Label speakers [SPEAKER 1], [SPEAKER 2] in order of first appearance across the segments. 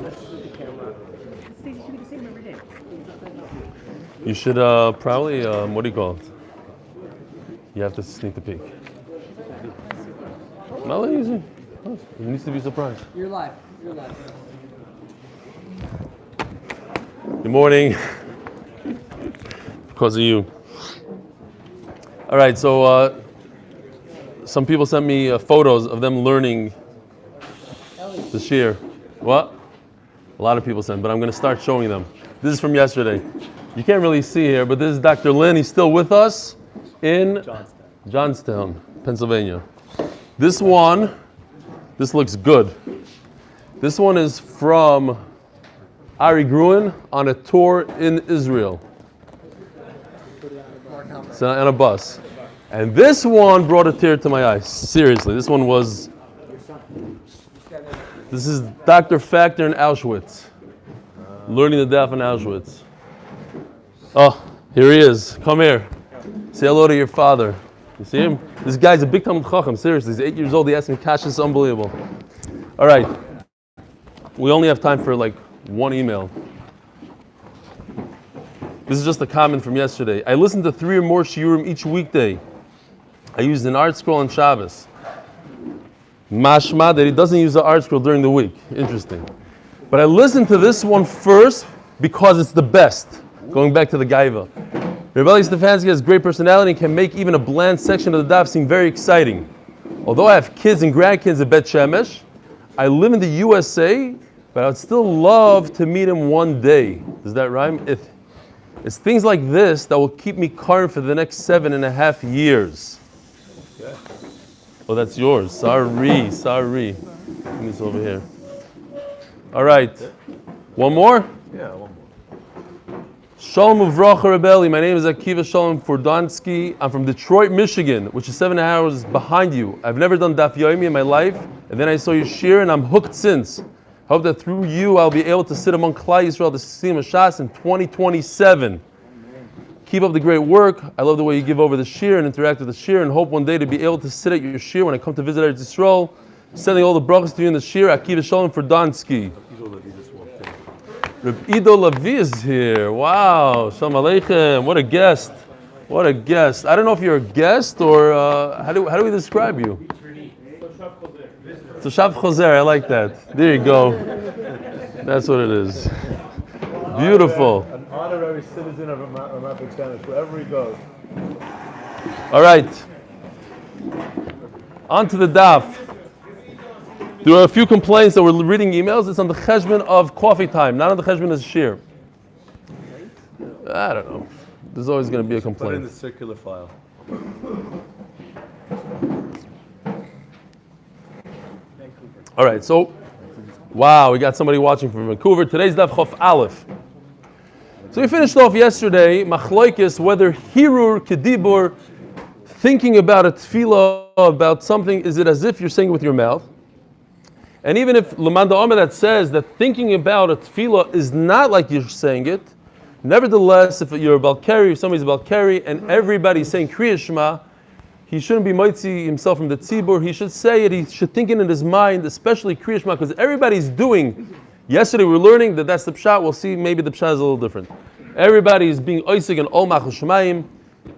[SPEAKER 1] You should probably, what do you call it? You have to sneak the peek. No, easy. He needs to be surprised.
[SPEAKER 2] You're live.
[SPEAKER 1] Good morning. Because of you. All right, so some people sent me photos of them learning the shir. What? A lot of people sent, but I'm going to start showing them. This is from yesterday. You can't really see here, but this is Dr. Lynn. He's still with us in Johnstown, Pennsylvania. This looks good. This one is from Ari Gruen on a tour in Israel. So, on a bus. And this one brought a tear to my eye. Seriously, this is Dr. Factor in Auschwitz. Learning the Daf in Auschwitz. Oh, here he is. Come here. Say hello to your father. You see him? This guy's a big Talmid Chacham. Seriously, he's 8 years old. He asked me cash. It's unbelievable. All right. We only have time for like one email. This is just a comment from yesterday. I listened to 3 or more shiurim each weekday. I used an art scroll on Shabbos. Mashma that he doesn't use the art scroll during the week. Interesting. But I listened to this one first because it's the best. Going back to the Gaiva. Eli Stefansky has great personality and can make even a bland section of the Daf seem very exciting. Although I have kids and grandkids at Bet Shemesh, I live in the USA, but I would still love to meet him one day. Does that rhyme? It's things like this that will keep me current for the next 7.5 years. Okay. Oh, that's yours. Sorry. Give me this over here. All right. One more?
[SPEAKER 3] Yeah, one more.
[SPEAKER 1] Shalom Uvracha Rebelli. My name is Akiva Shalom Fordansky. I'm from Detroit, Michigan, which is 7 hours behind you. I've never done Daf Yomi in my life, and then I saw your shir, and I'm hooked since. Hope that through you, I'll be able to sit among Klal Yisrael to see Mashas in 2027. Keep up the great work. I love the way you give over the shir and interact with the shir, and hope one day to be able to sit at your shir when I come to visit Eretz Yisrael. Sending all the brachos to you in the shir. Akiva Shalom Fordansky. Reb Ido Lavi is here. Wow. Shalom Aleichem. What a guest. I don't know if you're a guest or how do we describe you? Toshav Choser. I like that. There you go. That's what it is. Beautiful.
[SPEAKER 3] An honorary citizen of Ramat Beit wherever he goes.
[SPEAKER 1] All right. On to the Daf. There are a few complaints that we're reading emails. It's on the cheshbon of coffee time, not on the cheshbon of shir. I don't know. There's always going to be a complaint.
[SPEAKER 3] Put in the circular file.
[SPEAKER 1] All right, so, wow, we got somebody watching from Vancouver. Today's Daf Chof Aleph. So we finished off yesterday, Machloikis, whether Hirur, Kedibur, thinking about a tefillah, about something, is it as if you're saying it with your mouth? And even if Lamanda Omer that says that thinking about a tefillah is not like you're saying it, nevertheless, if you're a Balkari, if somebody's a Balkari, and everybody's saying Kriya Shema, he shouldn't be moitzi himself from the tzibur. He should say it. He should think it in his mind, especially Kriya Shema, because everybody's doing. Yesterday we were learning that that's the pshat. We'll see maybe the pshat is a little different. Everybody's being oisig and ol machos shemayim,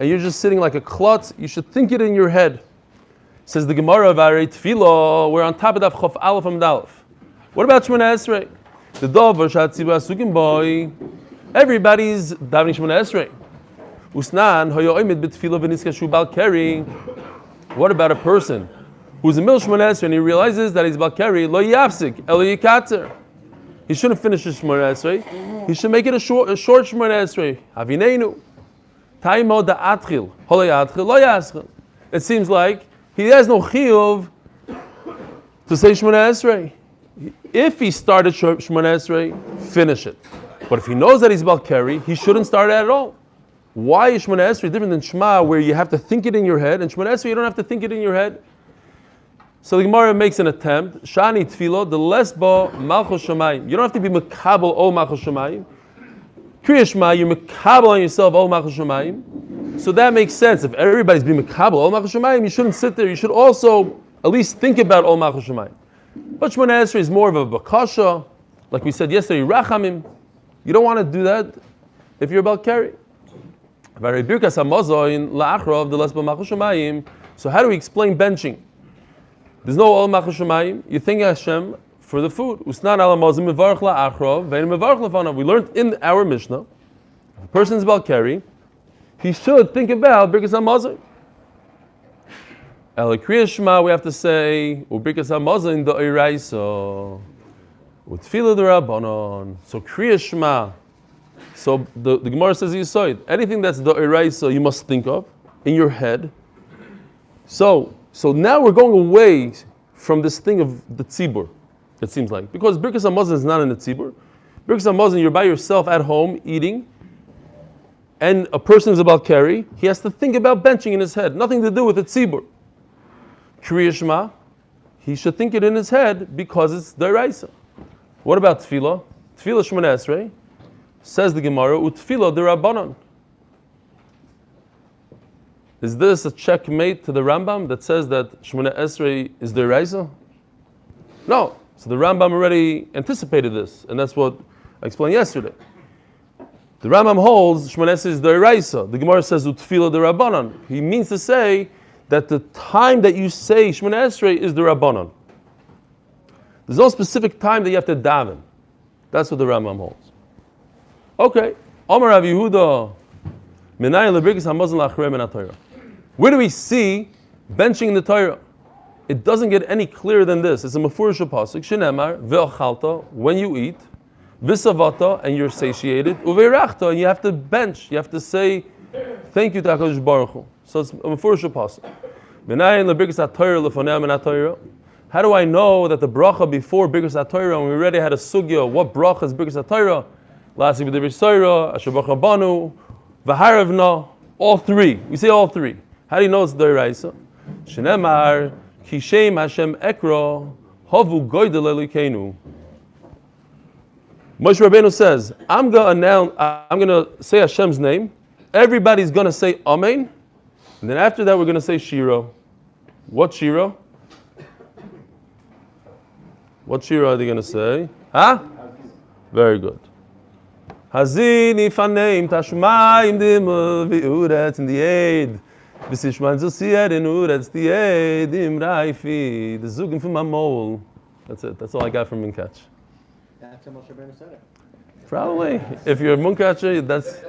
[SPEAKER 1] and you're just sitting like a klutz. You should think it in your head. Says the Gemara of Arei Tefillah, we're on top of Daf Chof Aleph Amud Aleph. What about Shemona Esrei? The Dover Shatzibur Asukim Boy. Everybody's davening Shemona Esrei. Usnan Hoyo Oimid B'Tefillah V'Niskashu Balkari. What about a person who's in Mil Shemona Esrei and he realizes that he's Balkari? Lo Yafsik Elo Yikatzer. He shouldn't finish his Shemona Esrei. He should make it a short Shemona Esrei. Havineinu. Taimo Da'atchil. Holo Yatchil Lo Yaschil. It seems like he has no chiyuv to say Shemona Esrei. If he started Shemona Esrei, finish it. But if he knows that he's Balkari, he shouldn't start it at all. Why is Shemona Esrei different than Shema, where you have to think it in your head, and Shemona Esrei you don't have to think it in your head? So the Gemara makes an attempt. Shani Tfilo, the lesbo Malchus Shemayim. You don't have to be Mekabel O Malchus Shemayim. Kriya Shema, you're Mekabel on yourself O Malchus Shemayim. So that makes sense. If everybody's being Mekabel Ol Malchus Shemayim, you shouldn't sit there. You should also at least think about Ol Malchus Shemayim. But Shemona Esrei is more of a bakasha. Like we said yesterday, rachamim. You don't want to do that if you're about carry. So how do we explain benching? There's no ol machushamayim. You thank Hashem for the food. We learned in our Mishnah, if a person's about carry, he should think about Birkas HaMazon. El Kriya Shema, we have to say, Birkas HaMazon the Eiraisa, Utfila the Rabbanon. So Kriya Shema. So the Gemara says you saw it. Anything that's the Eiraisa you must think of in your head. So now we're going away from this thing of the tzibur, it seems like. Because Birkas HaMazon is not in the tzibur. Birkas HaMazon, you're by yourself at home eating, and a person is about carry, he has to think about benching in his head. Nothing to do with the tzibur. Kriya Shema, he should think it in his head because it's the Eiraisa. What about Tefillah? Tefillah Shemona Esrei, says the Gemara, Utfila the Rabbanon. Is this a checkmate to the Rambam that says that Shemona Esrei is the Eiraisa? No. So the Rambam already anticipated this, and that's what I explained yesterday. The Rambam holds Shemona Esrei is the Eiraisa. The Gemara says Utfila the Rabbanon. He means to say that the time that you say Shemona Esrei is the Rabbanon. There's no specific time that you have to daven. That's what the Rambam holds. Okay. Omar Rav Yehuda, Menayin leBirkas HaMazon la'achrei min haTorah. Where do we see benching in the Torah? It doesn't get any clearer than this. It's a mefurish pasuk. Shenemar ve'ochalta, when you eat, v'savata, and you're satiated, uve'irachta, and you have to bench. You have to say thank you to HaKadosh Baruch Hu. So it's a mefurish pasuk. Menayin leBirkas haTorah lefonei min haTorah. How do I know that the bracha before Birkas HaTorah, when we already had a sugya, what bracha is Birkas HaTorah? Lasi b'divrei Torah, Asher Baruch Rabanu, V'haravna, all three. We say all three. How do you know it's the Eiraisa? Shenemar, Kishem Hashem Ekra, Havu Goydel Elokeinu. Moshe Rabbeinu says, I'm going to say Hashem's name. Everybody's going to say Amen. And then after that, we're going to say Shira. What Shira? What Shira are they going to say? Huh? Very good. Hazini faneim tashmaim dimel vi'uretz in the aid. V'sishman zosier in uretz the aid im raifi. The zugim from Mamol. That's it. That's all I got from Munkach.
[SPEAKER 2] That's how Moshe Rabbeinu said it.
[SPEAKER 1] Probably. If you're a Munkacher, that's...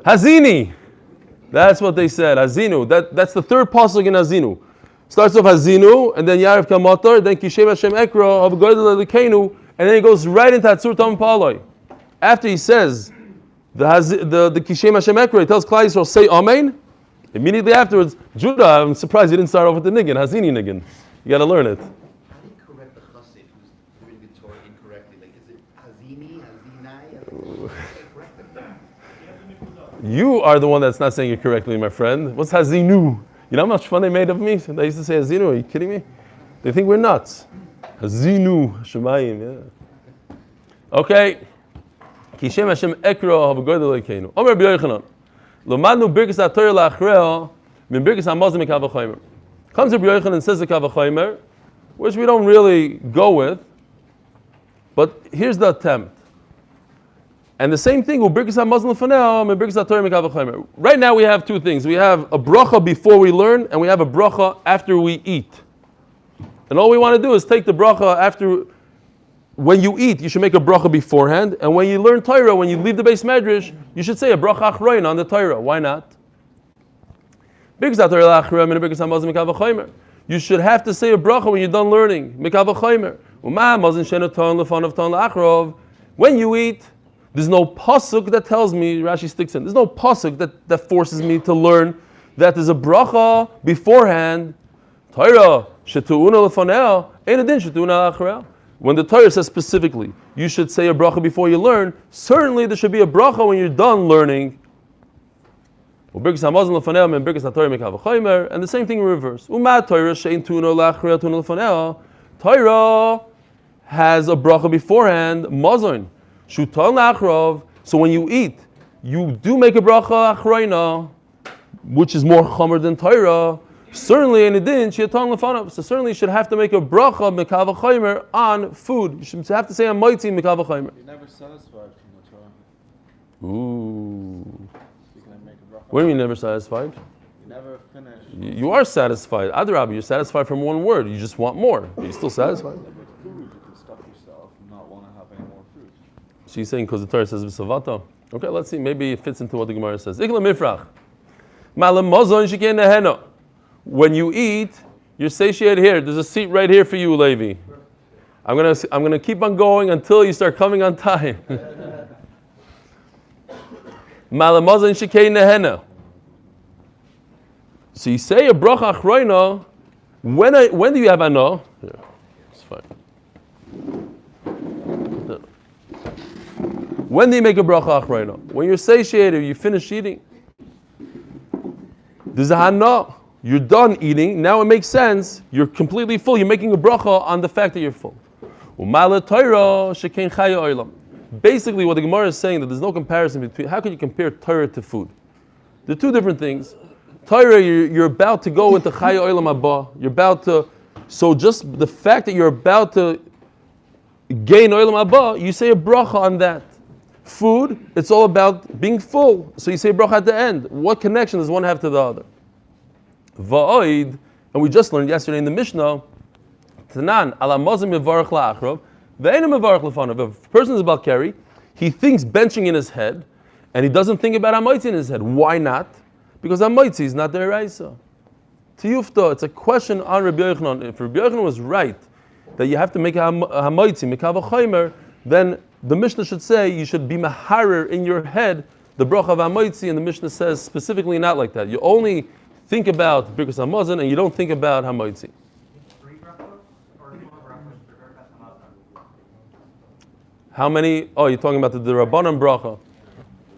[SPEAKER 1] Hazini. That's what they said. Hazinu. That's the third pasuk in Hazinu. Starts off Hazinu, and then Yarav Kamatar, then Kishem Hashem Ekra, of Goydel Elokeinu, and then he goes right into Hatzur Tam Paloi. After he says the Kishem Hashem Ekra, he tells Klal Yisrael, say Amen. Immediately afterwards, Judah, I'm surprised he didn't start off with the Niggin, Hazini Niggin. You got to learn it.
[SPEAKER 2] How do you correct the chassid who's reading the Torah incorrectly? Like, is it Hazini, Hazinai?
[SPEAKER 1] You are the one that's not saying it correctly, my friend. What's Hazinu? You know how much fun they made of me? They used to say Hazinu. Are you kidding me? They think we're nuts. Hazinu, Shemayim, yeah. Okay. Kishem Hashem Ekra HaV'Goydel Elokeinu. Omer Rabbi Yochanan. Lomadnu Birkas HaTorah La'achreo Min Birkas HaMazon Mikav HaChomer. Comes Rabbi Yochanan and says the Kav HaChomer, which we don't really go with, but here's the attempt. And the same thing, Birkas HaMazon Lefaneo Min Birkas HaTorah Mikav HaChomer. Right now we have two things. We have a bracha before we learn, and we have a bracha after we eat. And all we want to do is take the bracha after. When you eat, you should make a bracha beforehand, and when you learn Torah, when you leave the base medrash, you should say a bracha achroin on the Torah. Why not? You should have to say a bracha when you're done learning. When you eat, there's no pasuk that tells me, Rashi sticks in, there's no pasuk that forces me to learn that there's a bracha beforehand. Torah, shetu'una lefaneo, ein adin shetu'una achroel. When the Torah says specifically, you should say a bracha before you learn, certainly there should be a bracha when you're done learning. And the same thing in reverse. Torah has a bracha beforehand, mazon. So when you eat, you do make a bracha achroina, which is more chomer than Torah. Certainly, in adin, so certainly you should have to make a bracha mekal v'chaymer on food. You should have to say on moitzi mekal v'chaymer.
[SPEAKER 4] You're never satisfied from the Torah.
[SPEAKER 1] Ooh.
[SPEAKER 4] You can make a bracha.
[SPEAKER 1] What do you mean never satisfied?
[SPEAKER 4] You never finish.
[SPEAKER 1] You are satisfied. Adrabah, you're satisfied from one word. You just want more. You're still satisfied.
[SPEAKER 4] With food, you can stuff yourself and not want to have any more food.
[SPEAKER 1] So you're saying because the Torah says v'savata. Okay, let's see. Maybe it fits into what the Gemara says. Ikla mifrach. Malam mozon shikein nehena. When you eat, you're satiated here. There's a seat right here for you, Levi. I'm gonna keep on going until you start coming on time. Malam mozon shikein nehena. So you say a bracha achroina. When do you have ano? Here, it's fine. When do you make a bracha achroina? When you're satiated, you finish eating. There's a hana. You're done eating. Now it makes sense. You're completely full. You're making a bracha on the fact that you're full. Basically, what the Gemara is saying that there's no comparison between. How can you compare Torah to food? They're two different things. Torah, you're about to go into Chaya Olam Haba. You're about to. So just the fact that you're about to gain Olam Haba, you say a bracha on that. Food, it's all about being full. So you say a bracha at the end. What connection does one have to the other? Va'oid, and we just learned yesterday in the Mishnah, Tanan, ala mazim mevarach la'achrav, ve'enim mevarach lefanav. If a person is about carry, he thinks benching in his head, and he doesn't think about hamaitzi in his head. Why not? Because hamaitzi is not the eraisa. Tiyufta, it's a question on Rabbi Yochanan. If Rabbi Yochanan was right, that you have to make a hamaitzi, mekav v'chaymer, then the Mishnah should say you should be maharer in your head the bracha of hamaitzi, and the Mishnah says specifically not like that. You only think about Birkas Hamazon and you don't think about Hamaitzi. How many? Oh, you're talking about the Rabbanan bracha.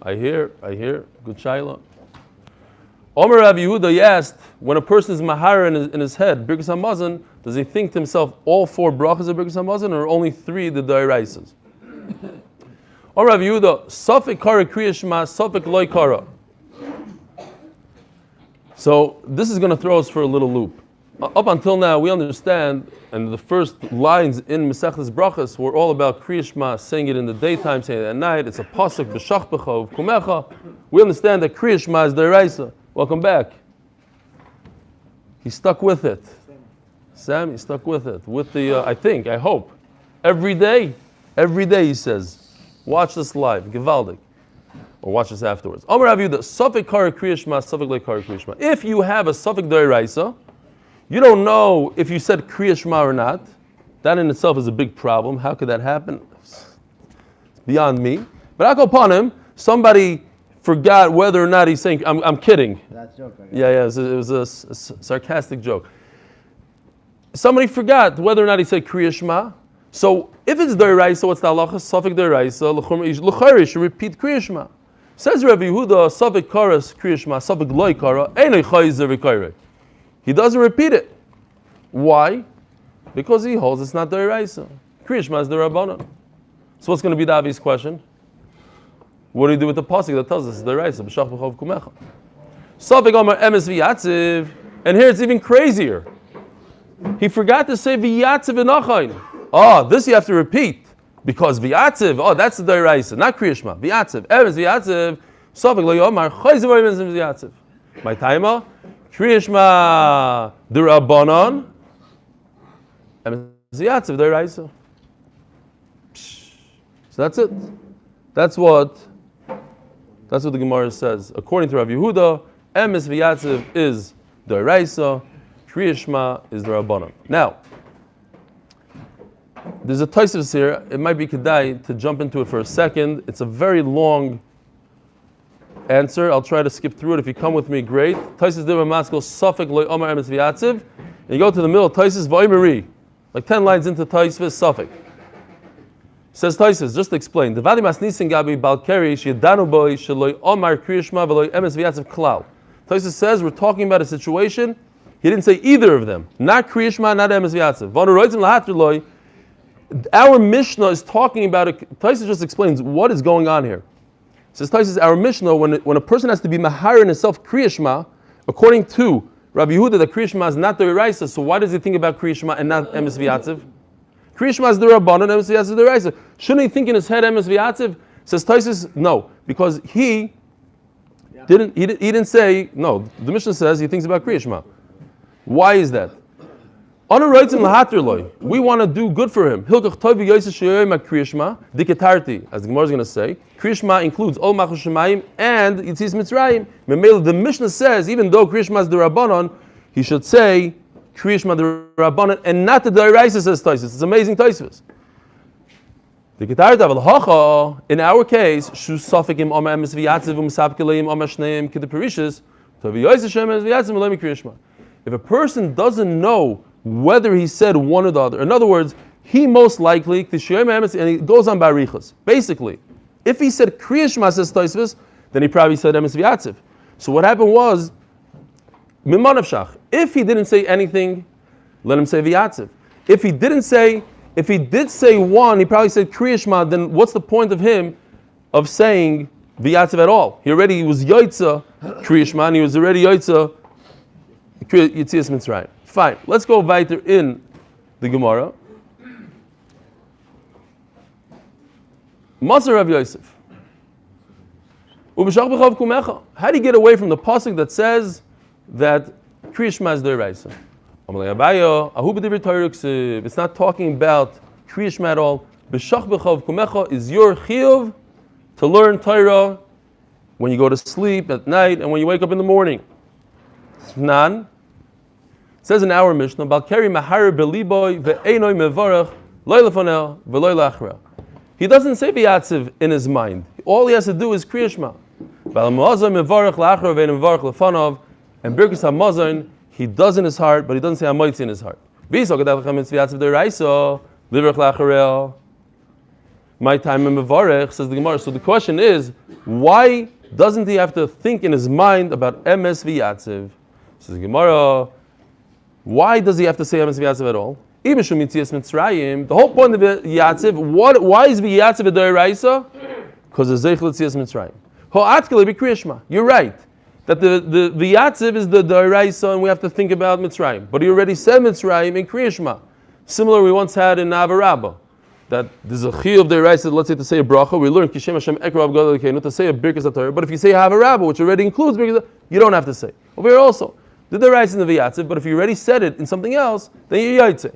[SPEAKER 1] I hear. Good shaila. Omer Rav Yehuda, he asked, when a person is mahar in his head, Birkas Hamazon, does he think to himself all four brachas of Birkas Hamazon or only three the dairaisas? Omer Rav Yehuda, Safek kara kriya shema, Safek loy kara. So this is going to throw us for a little loop. Up until now, we understand, and the first lines in Mesechtes Brachos were all about Kriya Shema, saying it in the daytime, saying it at night. It's a pasuk b'shach b'cha v'kumecha. We understand that Kriya Shema is deraisa. Welcome back. He stuck with it. Sam, he stuck with it. With the, I hope, every day he says, watch this live, Gevaldik. Or watch this afterwards. Amar Rav Yehuda, Safek kara kriya shema, Safek le kara kriya shema. If you have a Safek d'oraisa, you don't know if you said kriya shema or not. That in itself is a big problem. How could that happen? It's beyond me. But upon him, somebody forgot whether or not he's saying. I'm kidding.
[SPEAKER 5] That's a joke.
[SPEAKER 1] Yeah. It was a sarcastic joke. Somebody forgot whether or not he said kriya shema. So if it's d'oraisa, what's the halacha? Safek d'oraisa, l'chayre should repeat kriya shema. Says Rabbi Yehuda, Safek karas kriya shema, Safek loy kara, einay chayzer v'kayre. He doesn't repeat it. Why? Because he holds it's not d'oraisa. Kriya shema is the Rabbanan. So what's going to be the obvious question? What do you do with the pasuk that tells us it's d'oraisa? B'shach b'chav kumecha. Safek amar emes v'yatziv, and here it's even crazier. He forgot to say v'yatziv v'nachayin. This you have to repeat. Because v'yatziv, that's the d'oraisa, not kriya shema. V'yatziv, emes v'yatziv, safek lo yomar, chayzer v'emes v'yatziv. My timer, kriya shema d'Rabbanan, emes v'yatziv d'oraisa. So that's it. That's what the Gemara says. According to Rav Yehuda, emes v'yatziv is d'oraisa, kriya shema is d'Rabbanan. Now, there's a Tosfos here. It might be kedai to jump into it for a second. It's a very long answer. I'll try to skip through it. If you come with me, great. Tosfos divrei maskil safek loy omar emes v'yatziv. And you go to the middle of Tosfos v'oimeri, like 10 lines into Tosfos safek. Says Tosfos, just to explain. The vadi masnisin gabi balkeri sheyadanu boy sheloy omar kriya shema v'loy emes v'yatziv klal. Tosfos says we're talking about a situation. He didn't say either of them. Not kriya shema, not emes v'yatziv. V'anu roitzim lahatr loy. Our Mishnah is talking about it. Tosfos just explains what is going on here. It says Tosfos, our Mishnah, when a person has to be mahar in himself kriya shema, according to Rabbi Yehuda that Kriya Shema is not the Deraisa, so why does he think about Kriya Shema and not Emes V'Yatziv? Kriya Shema is the Rabbanon, Emes V'Yatziv is the Deraisa. Shouldn't he think in his head Emes V'Yatziv? Says Taisus, no, because he didn't say, no, the Mishnah says he thinks about Kriya Shema. Why is that? We want to do good for him. As the Gemara is going to say, Kriya Shema includes Ol Machus Shemayim and Yitzis Mitzrayim. The Mishnah says, even though Kriya Shema is the Rabbanon, he should say Kriya Shema the Rabbanon and not the D'oraisa, says Taisus. It's amazing Taisus. In our case, if a person doesn't know whether he said one or the other, in other words, he most likely, and it goes on Berachos. Basically, if he said Kriya Shema, says Tosfos, then he probably said Emes V'Yatziv. So what happened was, if he didn't say anything, let him say V'Yatziv. If he did say one, he probably said Kriya Shema, then what's the point of him of saying V'Yatziv at all? He was Yoitza Kriya Shema, and he was already Yoitza Yitzias Mitzrayim. Fine, let's go weiter in the Gemara. Masar Rav Yosef. How do you get away from the pasuk that says that Kriya Shema is D'oraisa? It's not talking about Kriya Shema at all. B'shach b'chav kumecha is your chiyuv to learn Torah when you go to sleep at night and when you wake up in the morning. Nan. Says in our Mishnah, Balkari mahar beliboy ve'enoi mevarach loy lefonel ve'loy lachra. He doesn't say V'Yatziv in his mind. All he has to do is Kriya Shema. And Birkus HaMazon, he does in his heart, but he doesn't say Hamoitzi in his heart. My time in Mevarech, says the Gemara. So the question is, why doesn't he have to think in his mind about Emes V'Yatziv? Says the Gemara, why does he have to say Emes V'Yatziv at all? The whole point of V'Yatziv, why is V'Yatziv a D'oraisa? Because it's Zeichel Tzias Mitzrayim. Ho'atkele b'Kriya Shema. You're right that the V'Yatziv is the D'oraisa, and we have to think about Mitzrayim. But he already said Mitzrayim in Kriya Shema. Similar, we once had in Avarabba that there's a chiyuv of D'oraisa. Let's say to say a bracha, we learn Kishem Hashem Ekrav Gadol Elokeinu to say a Birkas HaTorah. But if you say Avarabba, which already includes Birkas, you don't have to say. Over here also, the D'oraisa in the V'Yatziv. But if you already said it in something else, then you're Yaitze.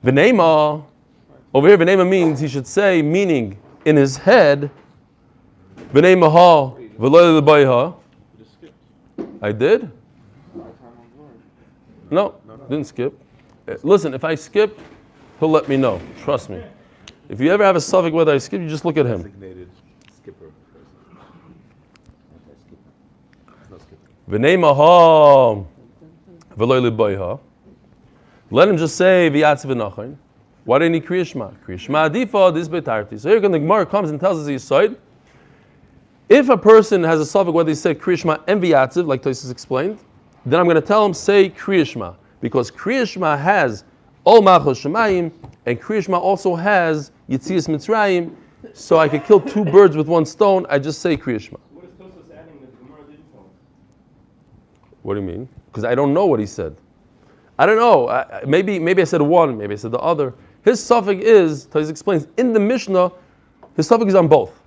[SPEAKER 1] V'neima, over here, v'neima means he should say, meaning in his head, v'neima ha, v'loy l'bayha. I did? No, didn't skip. Listen, if I skip, he'll let me know. Trust me. If you ever have a suffix whether I skip, you just look at him.
[SPEAKER 3] Designated skipper.
[SPEAKER 1] V'neima ha, v'loy l'bayha. Let him just say V'Yatziv v'Nachon. Why didn't he Kriya Shema? Kriya Shema adifa this betarti. So here the Gemara comes and tells us his side. If a person has a suffix whether he said Kriya Shema and V'Yatziv, like Tosfos explained, then I'm going to tell him say Kriya Shema, because Kriya Shema has Ol Machos Shemayim, and Kriya Shema also has Yitzias Mitzrayim. So I could kill two birds with one stone. I just say Kriya Shema.
[SPEAKER 5] What is Tosfos adding that the Gemara didn't tell us?
[SPEAKER 1] What do you mean? Because I don't know what he said. I don't know. Maybe I said one, maybe I said the other. His suffix is, Tosfos explains, in the Mishnah, his suffix is on both.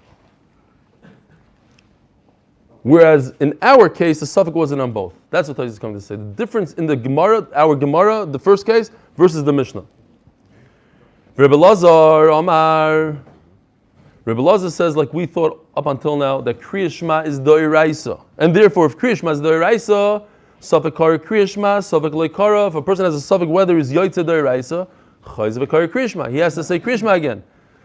[SPEAKER 1] Whereas in our case, the suffix wasn't on both. That's what Tosfos is coming to say. The difference in the Gemara, our Gemara, the first case, versus the Mishnah. Rebbe Lazar, Omar. Rebbe Lazar says, like we thought up until now, that Kriya Shema is D'oraisa. And therefore, if Kriya Shema is D'oraisa, Suffix Kara Kriya Shema, Suffix Lo Kara. If a person has a suffix whether is Yoitze D'oraisa, Chayzev Kara Kriya Shema. He has to say Kriya Shema again.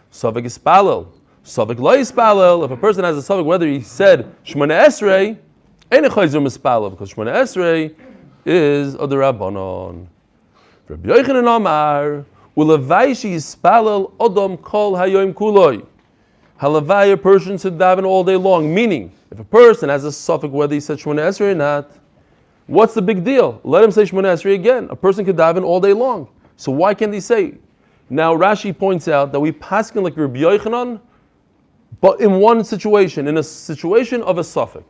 [SPEAKER 1] Suffix Ispalel, Suffix Lo Ispalel. If a person has a suffix whether he said Shmona Esrei, Ein Chayzev Mispalel, because Shmona Esrei is a D'Rabbanon. Rabbi Yochanan Amar, Ulavai Shi Yispalel Odom Kol Hayoim Kuloi. Halavai, a person should daven all day long. Meaning, if a person has a suffix whether he said Shmona Esrei or not, what's the big deal? Let him say Shmona Esrei again. A person could daven all day long. So why can't he say? Now Rashi points out that we paskin like Rabbi Yochanan, but in one situation, in a situation of a suffix.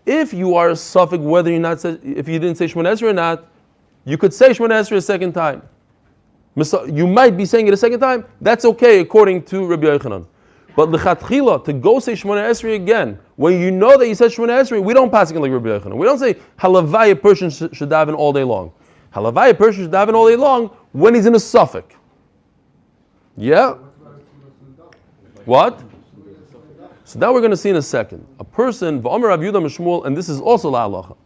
[SPEAKER 1] If you are a suffix whether you're not, if you didn't say Shemona Esrei or not, you could say Shemona Esrei a second time. You might be saying it a second time. That's okay according to Rabbi Yochanan. But l'chatchila, to go say Shemona Esrei again, when you know that you said Shemona Esrei, we don't pass it like Rabbi Yochanan. We don't say halavai a person should daven all day long. Halavai a person should daven all day long when he's in a suffix. Yeah? What? So now we're going to see in a second. A person, v'omer Rav Yehuda Mishmuel, and this is also la halacha.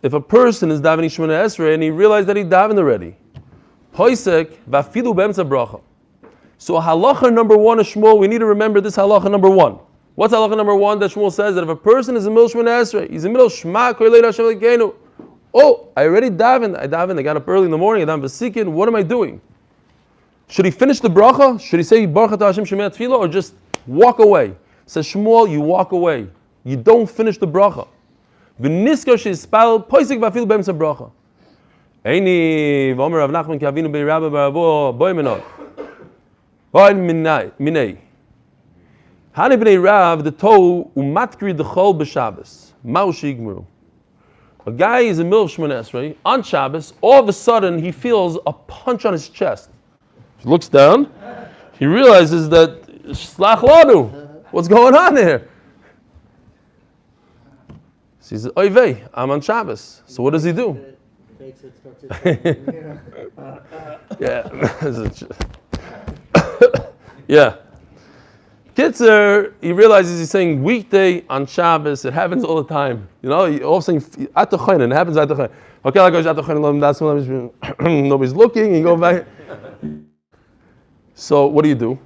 [SPEAKER 1] If a person is davening Shemona Esrei and he realized that he davened already, so halacha number one of Shmuel, we need to remember this halacha number one. What's halacha number one that Shmuel says? That if a person is in the middle of Shemona Esrei, he's in the middle of Shema Koilei Hashem Elokeinu. Oh, I already davened. I got up early in the morning, I davened v'sikin. What am I doing? Should he finish the bracha? Should he say Baruch Atah Hashem Shemei Tefillah, or just walk away? Says Shmuel, you walk away. You don't finish the bracha. V'niskar she'ispal poisik v'afil b'emsa bracha. Eini v'omer Rav Nachman ki avinu be'Rabba barabo boi menot. Boi minei. Hani b'nei Rav the tohu umatkri d'chol b'Shabbos. Ma'u she'igmuru. A guy is in the middle of Shemona Esrei on Shabbos. All of a sudden he feels a punch on his chest. He looks down. He realizes that Shlach Lanu. What's going on there? So he says, Oy vey, I'm on Shabbos. So what does he do? Yeah. Yeah. Kitzer, he realizes he's saying weekday on Shabbos. It happens all the time. You know, he always saying at the chayin. It happens at the chayin. Okay, I go at the chayin. That's when nobody's looking. You go back. So what do you do?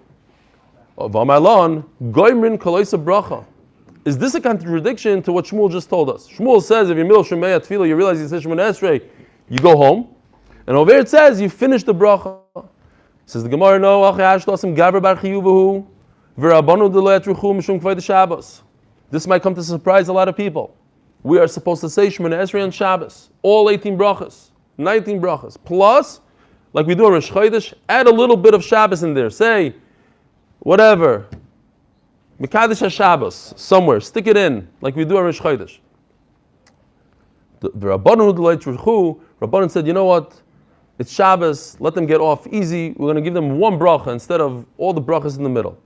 [SPEAKER 1] Is this a contradiction to what Shmuel just told us? Shmuel says if you're middle Shemei Tefillah, you realize you said Shemona Esrei, you go home. And over here it says you finish the bracha. Says the Gemara, no, this might come to surprise a lot of people. We are supposed to say Shemona Esrei on Shabbos, all 18 brachas, 19 brachas, plus, like we do on Rosh Chodesh, add a little bit of Shabbos in there. Say, whatever, Mekadesh HaShabbos, somewhere, stick it in, like we do on Rosh Chodesh. The Rabbanan said, you know what? It's Shabbos, let them get off easy. We're going to give them one bracha instead of all the brachas in the middle.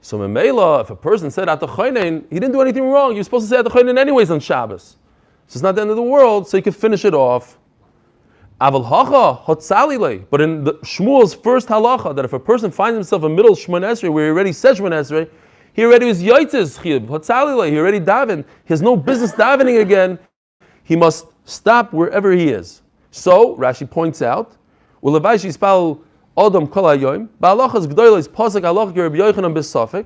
[SPEAKER 1] So Memela, if a person said at the Chodein, he didn't do anything wrong. You're supposed to say at the Chodein anyways on Shabbos. So it's not the end of the world, so you can finish it off. Aval hacha hotzalile. But in the Shmuel's first halacha, that if a person finds himself in the middle of Shemona Esrei, where he already said Shemona Esrei, he already was yotzes chiyuv hotzalile. He already davened. He has no business davening again. He must stop wherever he is. So Rashi points out, u'levai shispal adam kol hayoyim ba'alachas gdolos pasuk halacha Rabbi Yochanan b'safek.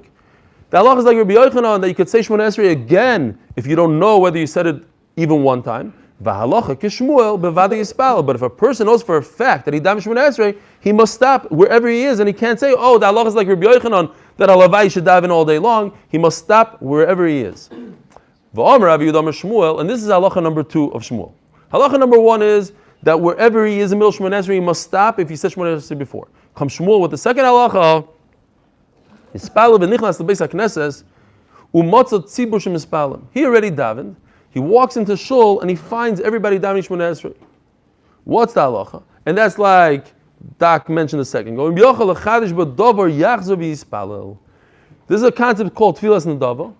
[SPEAKER 1] The halacha is like Rabbi Yochanan that you could say Shemona Esrei again if you don't know whether you said it even one time. V'halacha k'Shmuel b'vada yispal. But if a person knows for a fact that he davened Shemona Esrei, he must stop wherever he is, and he can't say, "Oh, the halacha is like Rabbi Yochanan that halavai should daven all day long." He must stop wherever he is. V'omer Rav Yehuda Shmuel, and this is halacha number 2 of Shmuel. Halacha number 1 is that wherever he is in the middle of Shemona Esrei, he must stop if he said Shemona Esrei before. Come Shmuel with the second halacha. Yispal v'nichnas l'beis hakneses u'motzot tzibur shemispalim. He already davened. He walks into shul and he finds everybody davening Shemona Esrei. What's the halacha? And that's like Dak mentioned a second ago. This is a concept called tfilas nedava.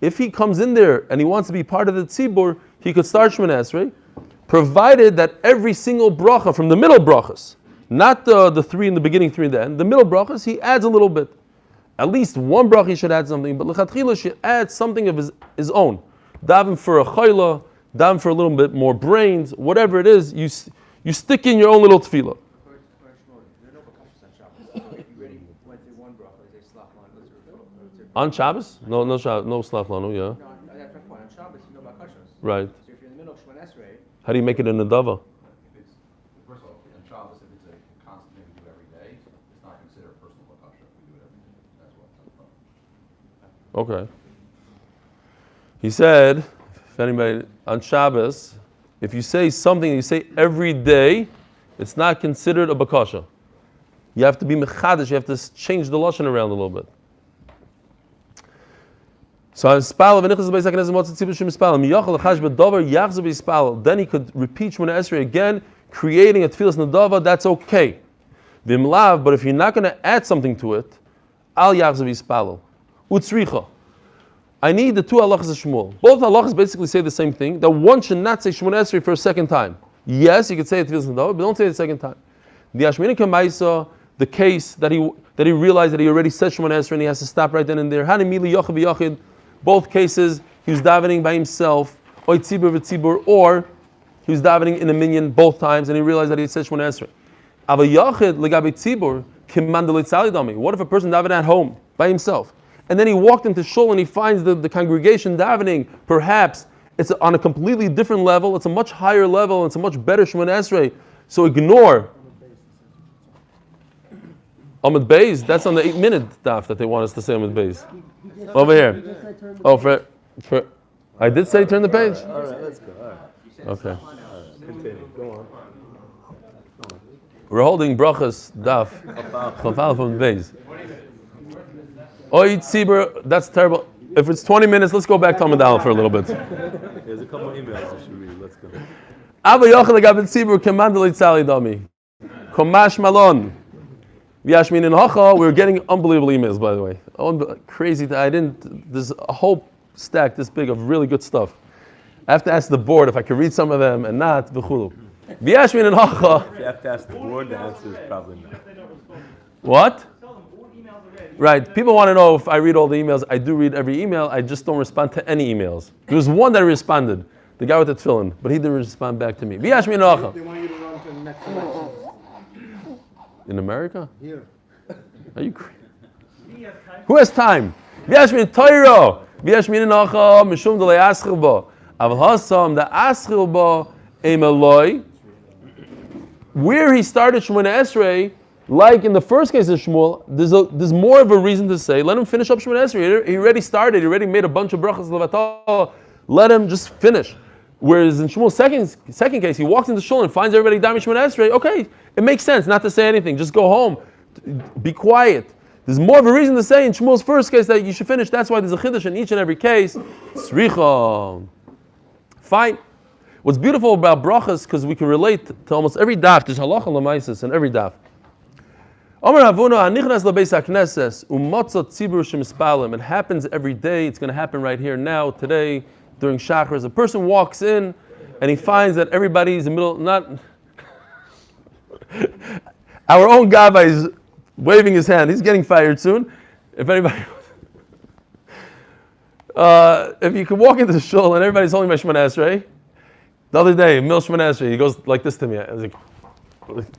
[SPEAKER 1] If he comes in there and he wants to be part of the tzibur, he could start Shemona Esrei, provided that every single bracha from the middle brachas, not the 3 in the beginning, 3 in the end, the middle brachas, he adds a little bit. At least one bracha he should add something, but lechatchila should add something of his own. Daven for a chayla, daven for a little bit more brains, whatever it is, you stick in your own little tefillah. On Shabbos? No slach lanu, yeah.
[SPEAKER 6] No, that's my point. On Shabbos, you know about kashas.
[SPEAKER 1] Right.
[SPEAKER 6] So if you're in the middle of Shemona Esrei,
[SPEAKER 1] How do you make it in a dava?
[SPEAKER 2] First of all, on Shabbos, if it's a constant thing we do every day, it's not considered personal bakasha. We do it every day. That's what I'm
[SPEAKER 1] Okay. He said, if anybody, on Shabbos, if you say something you say every day, it's not considered a bakasha. You have to be mechadish, you have to change the lashon around a little bit. So then he could repeat Shemona Esrei again, creating a Tfilas Nadava. That's okay. Vimlav, but if you're not going to add something to it, Al Yachzav Yispalel. Utzricha. I need the two halachas of Shmuel. Both halachas basically say the same thing, that one should not say Shemona Esrei for a second time. Yes, you could say it Tfilas Nadava, but don't say it a second time. The Ashmini Kamaisa, the case that he realized that he already said Shemona Esrei and he has to stop right then and there. Hanimili Yochav Yochid. Both cases, he was davening by himself, or he was davening in a minyan both times, and he realized that he had said Shemona Esrei. What if a person davened at home by himself, and then he walked into shul and he finds the congregation davening? Perhaps it's on a completely different level. It's a much higher level. It's a much better Shemona Esrei. So ignore Amud Beis. That's on the 8-minute daf that they want us to say Amud Beis. Over here. Oh, for I did say turn the page.
[SPEAKER 3] All right, let's go. All right.
[SPEAKER 1] Okay.
[SPEAKER 3] Continue. Go on.
[SPEAKER 1] We're holding Berachos daf Chafal from Beis. Oy Tzibur, that's terrible. If it's 20 minutes, let's go back to Amud Aleph for a little bit.
[SPEAKER 3] There's a couple emails you should read. Let's go.
[SPEAKER 1] Abba Yochel Gabin Tzibur Kemandel Itzali Dami. Komash Malon. V'yashmin in Hacha. We're getting unbelievable emails, by the way. Crazy. There's a whole stack this big of really good stuff. I have to ask the board if I can read some of them and not v'chulu. V'yashmin in Hacha.
[SPEAKER 3] If you have to ask the board, the answer is probably no.
[SPEAKER 1] What? Right. People want to know if I read all the emails. I do read every email. I just don't respond to any emails. There was one that responded, the guy with the tefillin, but he didn't respond back to me. V'yashmin in Hacha.
[SPEAKER 6] They want you to run for the next election.
[SPEAKER 1] In America?
[SPEAKER 6] Here.
[SPEAKER 1] Are you crazy? Who has time? V'yashmin Torah. V'yashmin in Hacha. Mishum de le'aschil bo. Aval hasam the aschil bo em Eloi. Where he started Shemona Esrei, like in the first case of Shmuel, there's more of a reason to say, let him finish up Shemona Esrei. He already started. He already made a bunch of brachas levatah. Let him just finish. Whereas in Shmuel's second case, he walks into shul and finds everybody davening Shemona Esrei. Okay, it makes sense not to say anything. Just go home. Be quiet. There's more of a reason to say in Shmuel's first case that you should finish. That's why there's a chiddush in each and every case. Tzricha. Fine. What's beautiful about brachas, because we can relate to almost every daf. There's halacha l'maisis in every daf. It happens every day. It's going to happen right here now, today, during Shachar. A person walks in and he finds that everybody's in the middle, not... Our own Gabbai is waving his hand. He's getting fired soon. If anybody... if you could walk into the shul and everybody's holding my Shemona Esrei, the other day, Mil Shemona Esrei, he goes like this to me. I was like,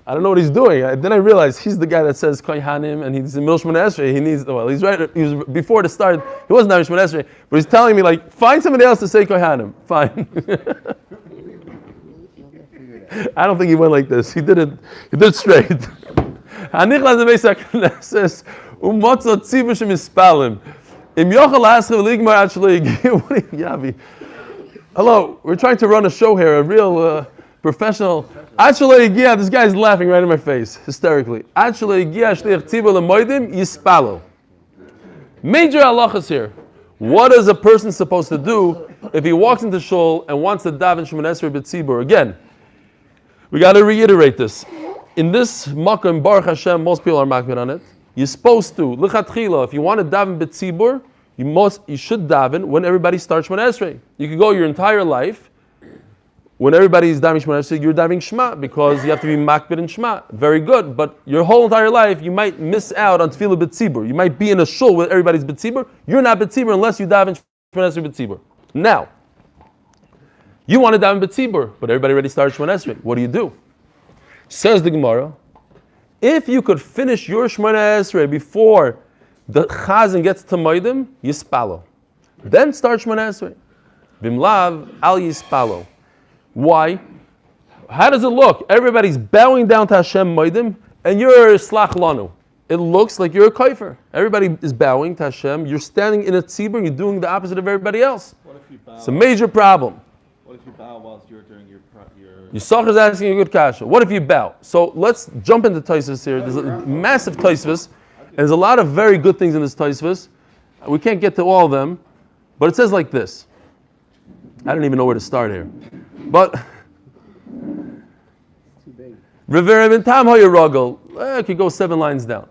[SPEAKER 1] I don't know what he's doing. Then I realized he's the guy that says Kohanim, and he's in Mil Shemona Esrei. He's right. He was before the start. He wasn't having Shemona Esrei, but he's telling me like, find somebody else to say Kohanim. Fine. I don't think he went like this. He did it straight. Hello, we're trying to run a show here, a real professional. Actually, yeah, this guy's laughing right in my face, hysterically. Actually, major halachas here. What is a person supposed to do if he walks into shul and wants to daven Shemona Esrei b'tzibur? Again, we got to reiterate this. In this makom, Baruch Hashem, most people are makbid on it. You're supposed to, lichatchila, if you want to daven b'tzibur, you should daven when everybody starts Shemona Esrei. You could go your entire life, when everybody is davening Shemona Esrei, you're davening Shema, because you have to be makbid in Shema. Very good, but your whole entire life, you might miss out on tefillah b'tzibur. You might be in a shul where everybody's b'tzibur. You're not b'tzibur unless you daven Shemona Esrei b'tzibur. Now, you want to daven b'tzibur, but everybody already started Shemona Esrei. What do? Says the Gemara, if you could finish your Shemona Esrei before the Chazan gets to Moedim, Yispalo. Then start Shemona Esrei. Bimlav al Yispalo. Why? How does it look? Everybody's bowing down to Hashem Moedim, and you're Slach Lanu. It looks like you're a kaifer. Everybody is bowing to Hashem. You're standing in a tzibur, you're doing the opposite of everybody else.
[SPEAKER 4] What if you bow?
[SPEAKER 1] It's a major problem.
[SPEAKER 4] What if you bow whilst you're doing your
[SPEAKER 1] Yisachar is asking a good kasha. What if you bow? So let's jump into Tosfos here. There's a massive Tosfos, and there's a lot of very good things in this Tosfos. We can't get to all of them, But it says like this. I don't even know where to start here. But I could go 7 lines down.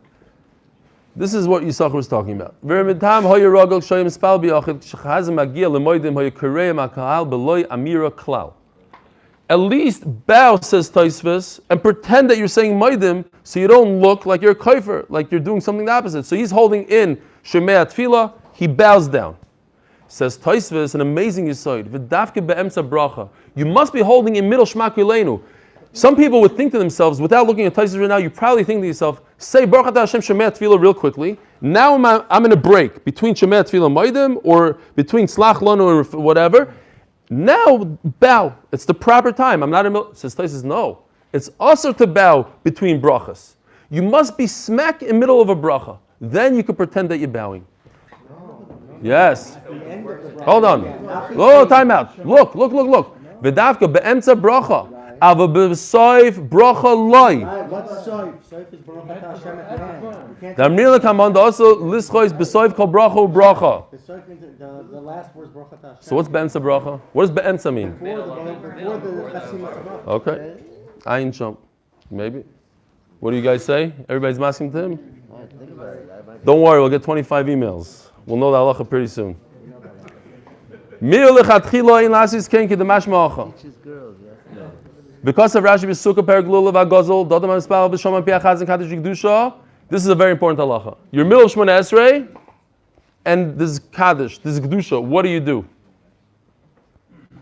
[SPEAKER 1] This is what Yisachar was talking about. At least bow, says Taisvis, and pretend that you're saying Maidim, so you don't look like you're a kaifer, like you're doing something the opposite. So he's holding in Shemei Tefillah, he bows down. Says Taisvis, an amazing Yisoid, V'dafke be'emtza bracha. You must be holding in middle Shema Kuleinu. Some people would think to themselves, without looking at Taisvis right now, you probably think to yourself, say Baruch Atah Hashem Shemei Tefillah real quickly. Now I'm in a break between Shemei Tefillah Maidim or between Slach Lanu or whatever. Now bow. It's the proper time. I'm not in middle. Says Taisvis, no. It's also to bow between brachas. You must be smack in middle of a bracha. Then you can pretend that you're bowing. Yes. Hold on. Oh, time out. Look. V'davka be'emtza bracha. Ava b'soif bracha loy.
[SPEAKER 6] What's soif? Soif is Baruch Atah Hashem at the end.
[SPEAKER 1] Damnila kamanda also lischois b'soif kol bracha u'bracha.
[SPEAKER 6] The soif means the last word is Baruch Atah Hashem.
[SPEAKER 1] So what's be'emtza bracha? What does be'emtza mean?
[SPEAKER 6] Before the chasim bracha.
[SPEAKER 1] Okay. Ayin shom. Maybe. What do you guys say? Everybody's asking to him? Don't worry, we'll get 25 emails. We'll know the halacha pretty soon. Because of Rashi B'Sukkah Perek V'Agozol Dodam HaMispal B'Shom Piachaz and Kaddish Kedusha, this is a very important halacha. You're middle of Shemona Esrei, and this is Kaddish, this is Kedusha. What do?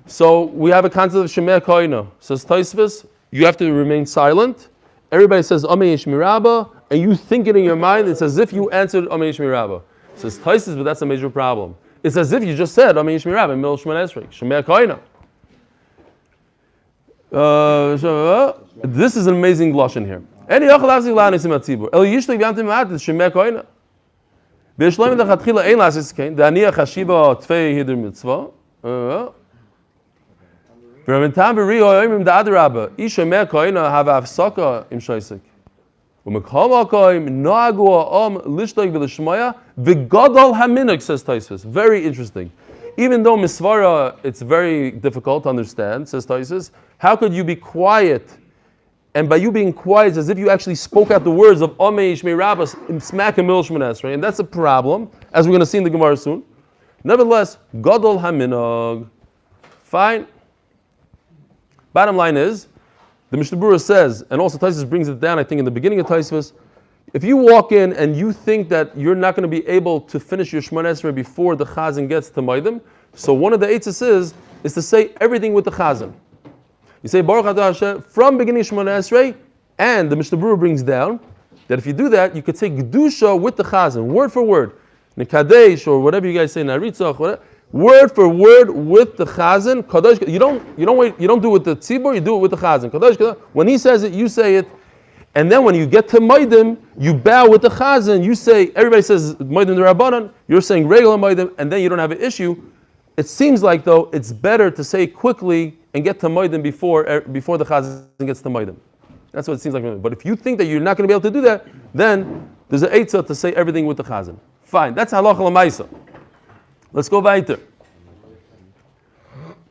[SPEAKER 1] So we have a concept of Shemei Koina. Says Taisvis, you have to remain silent. Everybody says Amei Yishmi Rabba, and you think it in your mind. It's as if you answered Amei Yishmi Rabba. Says Taisvis, but that's a major problem. It's as if you just said Amei Yishmi Rabba in middle of Shemona Esrei. Shemei Koina. This is an amazing lashon here. Any yochel la nisim atzibur. El yishlik v'yantim ma'at shemei koina. B'yishloim dechatchila ein lasis kein. Da'aniach hashiba tvei hidur mitzvah. V'ramintam v'riho yoimim da'adrabba. Ish shemei koina have afsaka im shoysik. U'mekol makoim noagu ha'om lishlik v'lishmoya v'gadol haminuk, says Taisvis. Very interesting. Even though misvara, it's very difficult to understand, says Taisvis, how could you be quiet? And by you being quiet, it's as if you actually spoke out the words of Amei Yishmei Rabbas in smack and middle Shemona Esrei, and that's a problem, as we're going to see in the Gemara soon. Nevertheless, Gadol Haminog. Fine. Bottom line is, the Mishnah Berurah says, and also Taisvis brings it down, I think in the beginning of Taisvis, if you walk in and you think that you're not going to be able to finish your Shemona Esrei before the Chazan gets to Maidim, so one of the eitzes is to say everything with the Chazan. You say Baruch Atah Hashem from beginning Shemona Esrei, and the Mishnah Berurah brings down that if you do that, you could say Gedusha with the Chazan, word for word, Nekadesh or whatever you guys say, Naritzach, whatever, word for word with the Chazan. Kadosh. You don't do it with the Tzibur, you do it with the Chazan. Kadosh. When he says it, you say it. And then when you get to Maidim, you bow with the Chazan, you say, everybody says Maidim the Rabbanan, you're saying regular Maidim, and then you don't have an issue. It seems like, though, it's better to say quickly and get to Maidim before the Chazan gets to Maidim. That's what it seems like. But if you think that you're not going to be able to do that, then there's an eitzah to say everything with the Chazan. Fine, that's Halacha L'maisa. Let's go weiter.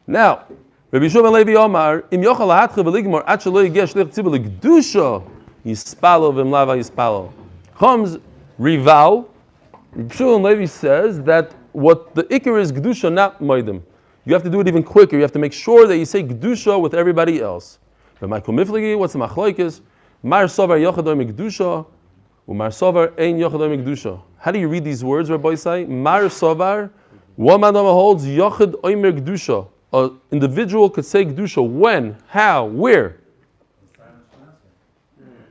[SPEAKER 1] Now, Rabbi Shimon Levi Omar, Im yochal lahatcha v'ligmor ad shelo yigia shlich tzibur l'kedusha yispalo v'mlava yispalo. Comes Rival. Rabbi Shimon Levi says that what the ikar is kedusha, not maidim. You have to do it even quicker. You have to make sure that you say kedusha with everybody else. But Michael Miflegi, what's the machlokes? Mar sovar yochadoy mikdusha, u'mar sovar ein yochadoy mikdusha. How do you read these words, Rabbi Isai? Mar sovar, one man holds yochad oimer kedusha. An individual could say kedusha when, how, where?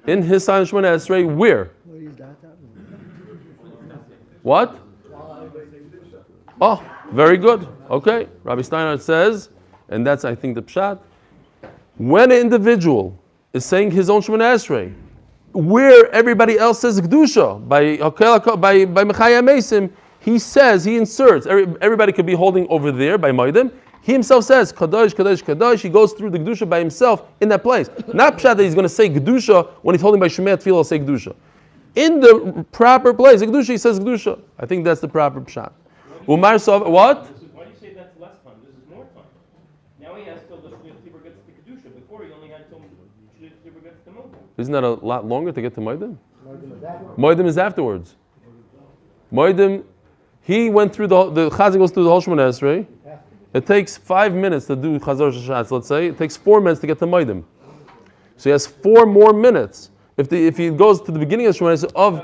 [SPEAKER 1] In his silent Shemona Esrei, where? What? Oh, very good. Okay, Rabbi Steinhardt says, and that's I think the pshat. When an individual is saying his own Shemona Esrei, where everybody else says kedusha by Mechaya Mesim, he says, he inserts. Everybody could be holding over there by Maidim. He himself says, Kadosh, Kadosh, Kadosh. He goes through the Kedusha by himself in that place. Not pshat that he's going to say Kedusha when he's holding by Shemei Tefillah, he'll say Kedusha. In the proper place, Kedusha, he says Kedusha. I think that's the proper pshat. Umar Sov, what?
[SPEAKER 5] gets to Modim.
[SPEAKER 1] Isn't that a lot longer to get to Moedim? Moedim is afterwards. Moedim, he went through the Chazan goes through the whole Shemona Esrei. It takes 5 minutes to do Chazar Shashatz, let's say. It takes 4 minutes to get to Moedim. So he has 4 more minutes. If he goes to the beginning of Shemona Esrei of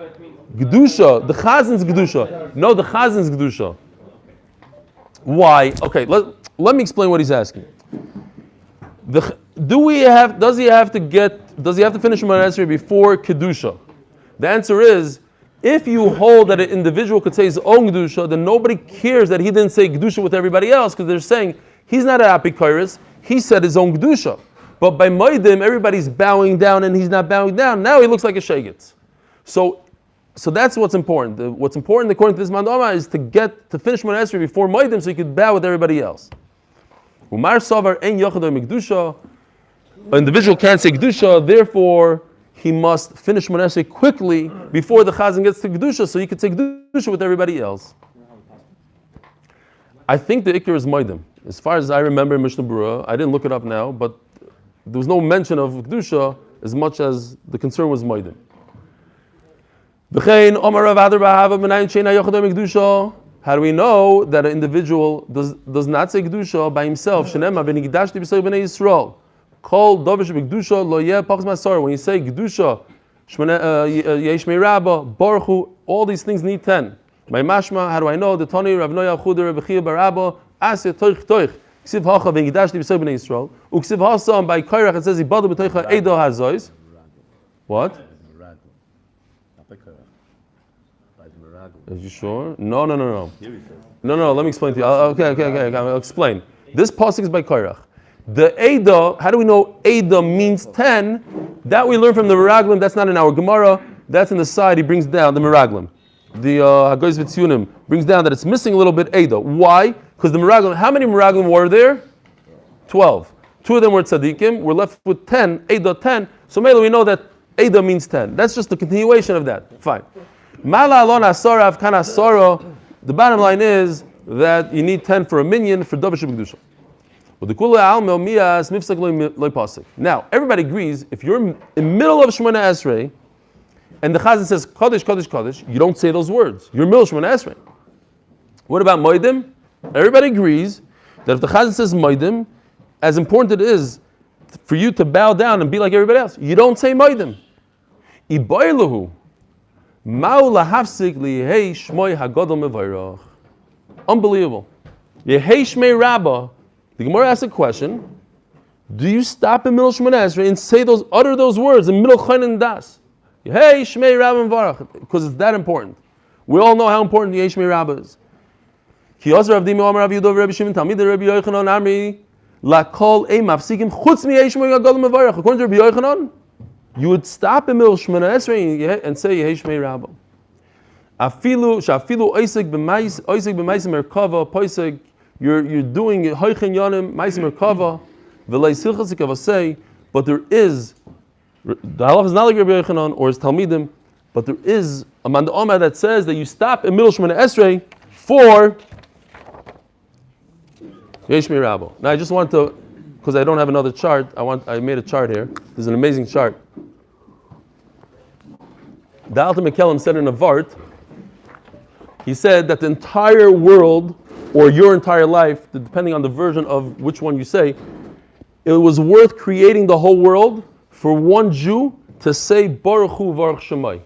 [SPEAKER 1] Gedusha, the Chazan's Gedusha. No, the Chazan's Gedusha. Why? Okay, let me explain what he's asking. Does he have to finish Shemona Esrei before Kedusha? The answer is, if you hold that an individual could say his own Kedusha, then nobody cares that he didn't say Kedusha with everybody else, because they're saying he's not an Apikoris, he said his own Kedusha. But by Moedim, everybody's bowing down and he's not bowing down. Now he looks like a Shegitz. So that's what's important. What's important according to this Mandama is to finish Shemona Esrei before Moedim so you could bow with everybody else. Umar Savar en Yochadoi Mikdusha. An individual can't say Kedusha, therefore he must finish Shemona Esrei quickly before the Chazan gets to Kedusha so he could say Kedusha with everybody else. I think the Iker is Moedim. As far as I remember in Mishnah Berurah, I didn't look it up now, but there was no mention of Kedusha as much as the concern was Moedim. How do we know that an individual does not say Kedusha by himself? When you say Kedusha, Yeshmei Rabba, Baruch Hu, all these things need 10. By Mashma, how do I know? The Tani Rav Noya Chuder Rabbi Chia Barabba Asya Toich Toich Ksiv Hacha V'Yigdashti B'Sei B'nei Yisrael Uksiv Hasam by Kairach it says Ibadu B'Toicha Eido Hazois. What? Are you sure? No. No. Let me explain to you. Okay. I'll explain. This pasuk is by Kairach. The Eido, how do we know Eido means 10? That we learn from the Meraglim. That's not in our Gemara. That's in the side. He brings down the Meraglim. The Hagoyz V'Tziunim brings down that it's missing a little bit Eido. Why? Because the Meraglim, how many Meraglim were there? 12. 2 of them were tzaddikim. We're left with 10. Eido 10. So maybe we know that Eido means 10. That's just the continuation of that. Fine. Mala alon asara avkan asara. The bottom line is that you need 10 for a minyan for Davar Shebekdusha. Now, everybody agrees, if you're in the middle of Shemona Esrei, and the Chazan says, Kodesh, Kodesh, Kodesh, you don't say those words. You're in the middle of Shemona Esrei. What about Moedim? Everybody agrees that if the Chazan says Moedim, as important it is for you to bow down and be like everybody else, you don't say Moedim. Iboilahu, Ma'u lahafsik liyehei shmoi hagodol mevayrach. Unbelievable. Yehei shmei Rabbah. The Gemara asks a question: do you stop in middle Shemona Esrei and utter those words in middle Chayin and Das? Hey, Shmei Rabbah and Varach, because it's that important. We all know how important the Shmei Rabbah is. Ki Yosef Rav Dimi Omer Rav Yehuda Rabbi Shimon Talmid Rabbi Yochanan Amri Lakol Ei Mafsikim Chutz Mi Shmei Gadol Mevarach. According to Rabbi Yochanan, you would stop in middle Shemona Esrei and say Yehei Shmei Rabbah. Afilu Shafilu Oisek B'Maisim Merkava Poisek. You're doing Hoichen Yonim Maisim Merkava V'Lei Silchas Ikavasei, but there is the halacha is not like Rabbi Yochanan or his Talmidim, but there is a Manda Omer that says that you stop in middle Shemona Esrei for Yeshmei Rabbah. Now I just want to, because I don't have another chart, I made a chart here. This is an amazing chart. The Alter McKellum said in a Vart, he said that the entire world, or your entire life, depending on the version of which one you say, it was worth creating the whole world for one Jew to say Baruch Hu Baruch Shemai.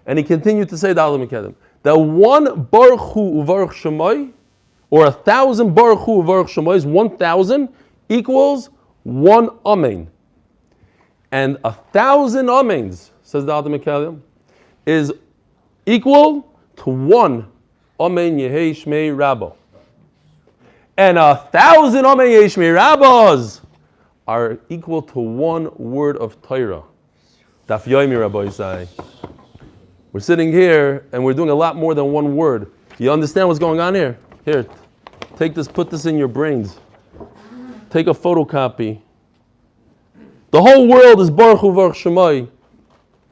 [SPEAKER 1] And he continued to say the Alter McKellum, that one Baruch Hu Baruch Shemai, or 1,000 Baruch Hu Baruch Shemai is 1,000 equals 1 Amen. And 1,000 Amens, says the Alter McKellum, is equal to 1 Amen Yehei Shmei Rabbah. And 1,000 Amen Yehei Shmei Rabbahs are equal to 1 word of Torah. Daf Yomi, Rabbi Yisai. We're sitting here and we're doing a lot more than 1 word. You understand what's going on here? Here, take this, put this in your brains. Take a photocopy. The whole world is Baruch Hu Baruch Shemai.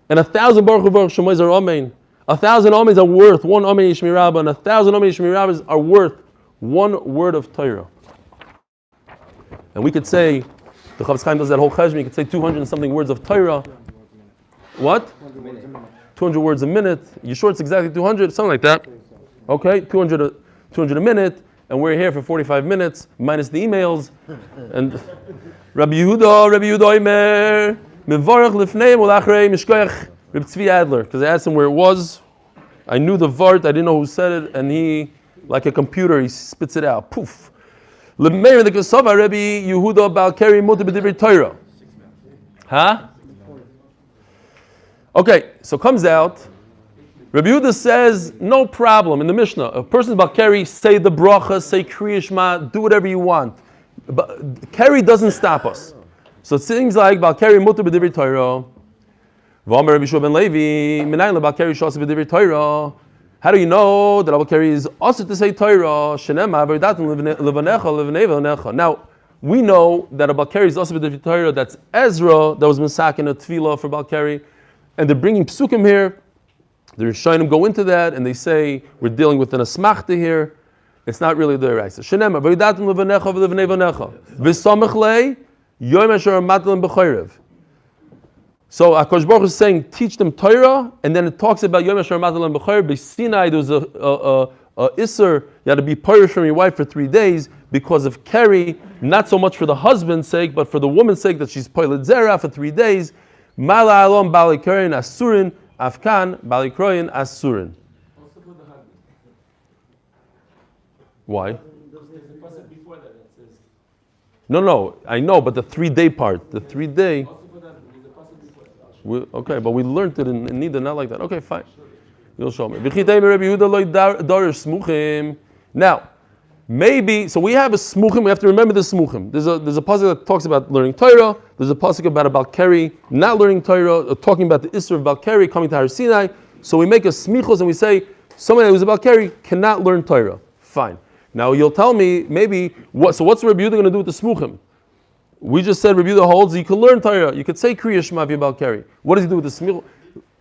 [SPEAKER 1] And 1,000 Baruch Hu Baruch Shemais are Amen. 1,000 Amens are worth 1 Amen Yishmei Rabbah, and 1,000 Amen Yishmei Rabbahs are worth 1 word of Torah. And we could say The Chavetz Chaim does that whole cheshbon. You could say 200 and something words of Torah. What? 200 words a minute. You sure it's exactly 200? Something like that. Okay, 200 a minute, and we're here for 45 minutes, minus the emails. And Rabbi Yehuda Omer, Mevarach Lifnei Mulachrei Mishkoach Reb Tzvi Adler, because I asked him where it was. I knew the vart, I didn't know who said it, and he, like a computer, he spits it out. Poof. L'meir the Kesava Rabbi Yehuda Bal Keri Mutar B'Divrei Torah. Huh? Okay, so comes out. Rabbi Yehuda says, no problem in the Mishnah. A person's Bal Keri, say the bracha, say Kriya Shema, do whatever you want. But Keri doesn't stop us. So it seems like Bal Keri Mutar B'Divrei Torah. V'omer Rabbi Shua ben Levi, Minayin leBal Keri Shasa B'Divrei Torah. How do you know that Bal Keri is also to say Torah? Shenema V'Ridatim Levanecha Levanecha. Now we know that a Bal Keri is also B'Divrei Torah. That's Ezra that was misaken a tefillah for Bal Keri, and they're bringing psukim here. The Rishonim go into that and they say we're dealing with an asmachta here. It's not really the right. Shenema V'Ridatim Levanecha Levanecha V'Samech Lei Yom Asher Matalim B'Chayrev. So HaKadosh Baruch Hu is saying, teach them Torah, and then it talks about Yom Asher Matalim B'Chayrev. By Sinai, there was a Isser, you had to be parish from your wife for 3 days because of Keri, not so much for the husband's sake, but for the woman's sake, that she's Poiled Zera for 3 days. Mala Alom Bali Kerin Asurin, Afkan Bali Kroyin Asurin. Why? No, I know, but the 3-day part, the 3-day. Okay, but we learned it in Nida, not like that. Okay, fine. You'll show me. Now, maybe, so we have a smuchim, we have to remember the smuchim. There's a pasuk that talks about learning Torah, there's a pasuk about Bal Keri not learning Torah, talking about the Isser of Bal Keri coming to Har Sinai. So we make a smichos and we say, someone who's a Bal Keri cannot learn Torah. Fine. Now you'll tell me, maybe, what's Rabbi Yehuda going to do with the smuchim? We just said Rabbi Yehuda holds you can learn Torah. You could say Kriya Shema if you're Bal Keri. What does he do with the smichos?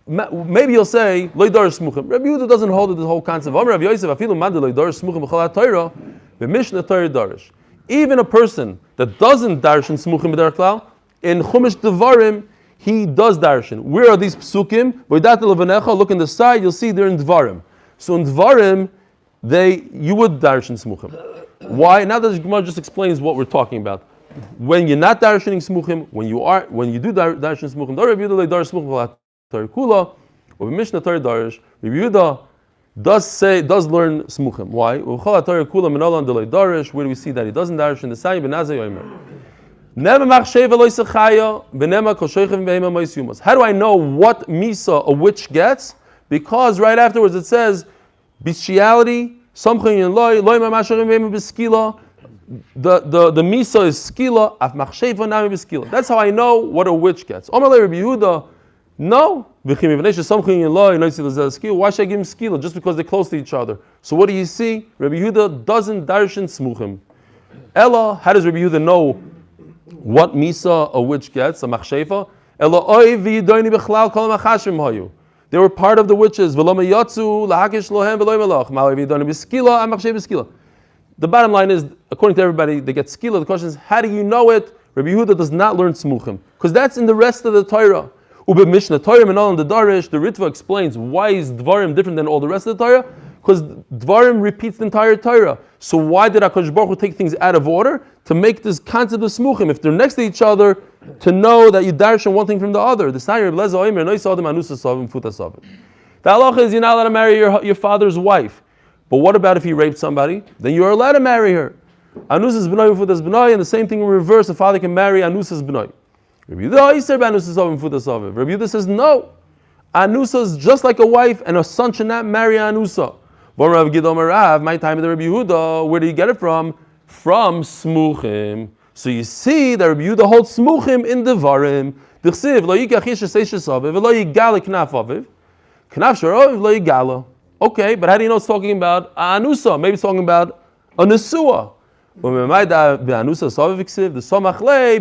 [SPEAKER 1] Maybe you'll say Lo Darish Smuchim. Rabbi Yehuda doesn't hold with the whole concept. Rabbi Yosef afilu manda Lo Darish Smuchim b'Cholat Torah b'Mishnah Torah Darish. Even a person that doesn't darshan smuchim b'derech klal, in Chumash Devarim he does darshan. Where are these psukim? V'ydat levanecha. Look in the side. You'll see they're in Devarim. So in Devarim, you would darshan smuchim. Why? Now that the Gemara just explains what we're talking about. When you're not darshaning smuchim, when you do darshan smuchim, Rabbi Yehuda Lo Darish Smuchim b'Cholat Torah Kula, or Mishnah Torah Darish, Rabbi Yehuda does learn smuchim. Why? U'chol Torah Kula Menolan Delay Darish. Where do we see that he doesn't darish in the Sayi Benazay Yomer? Nema Machsheva Lo Yisachaya Benema Kol Sheichav Be'ema Mois Yumos. How do I know what misa a witch gets? Because right afterwards it says bestiality, Somchin Yin Loi Mamasharim Be'ema Beskila. The misa is skila, af machsheva nami beskila. That's how I know what a witch gets. Omer Rabbi Yehuda, no. Why should I give him skila? Just because they're close to each other. So what do you see? Rabbi Yehuda doesn't darshan smuchim. Ella, how does Rabbi Yehuda know what misa a witch gets, a machsheva? Ella oy v'yidoini b'chlal kol machashim hayu. They were part of the witches. V'lo meyatzu lahakish lohem v'lo melach. Ma'oy v'yidoini b'skila, a machsheva b'skila. The bottom line is, according to everybody, they get skila. The question is, how do you know it? Rabbi Yehuda does not learn smuchim, because that's in the rest of the Torah. Ube Mishnah Torah and all in the Darish, the Ritva explains why is Dvarim different than all the rest of the Torah? Because Dvarim repeats the entire Torah. So why did HaKadosh Baruch Hu take things out of order? To make this concept of smuchim, if they're next to each other, to know that you darshan one thing from the other. The halacha is you're not allowed to marry your father's wife. But what about if he raped somebody? Then you're allowed to marry her. Anusas b'noi v'futas b'noi, and the same thing in reverse. A father can marry anusas b'noi. Rabbi Yehuda says no. Anusa is just like a wife, and a son should not marry anusa. My time of the Rabbi Yehuda, where do you get it from? From smuchim. So you see that Rabbi Yehuda holds smuchim in Devarim. Okay, but how do you know it's talking about anusa? Maybe it's talking about a nesua.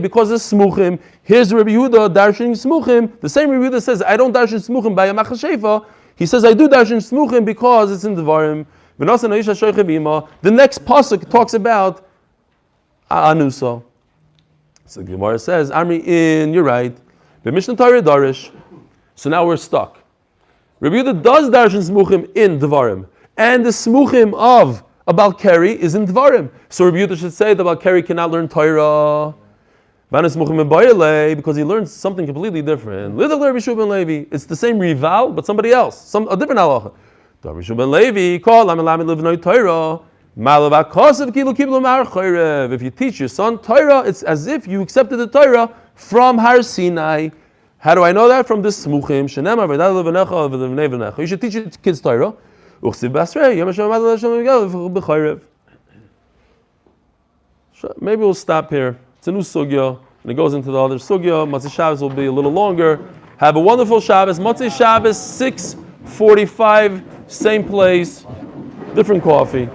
[SPEAKER 1] Because it's smuchim. Here's Rabbi Yehuda darshan smuchim. The same Rabbi Yehuda says, I don't darshan smuchim by a machashefa. He says, I do darshan smuchim because it's in Devarim. The next pasuk talks about anusa. So the Gemara says, Amri in, you're right. But Mishnah Torah Darish. So now we're stuck. Rabbi Yehuda does darshan smuchim in Dvarim. And the smuchim of a Balkari is in Dvarim. So Rabbi Yehuda should say the Balkari cannot learn Torah. Because he learns something completely different. It's the same rival, but somebody else. A different halacha. If you teach your son Torah, it's as if you accepted the Torah from Har Sinai. How do I know that? From this smuchim. You should teach your kids Torah. Maybe we'll stop here. It's a new sugya, and it goes into the other sugya. Motzei Shabbos will be a little longer. Have a wonderful Shabbos. Motzei Shabbos, 6:45, same place, different coffee.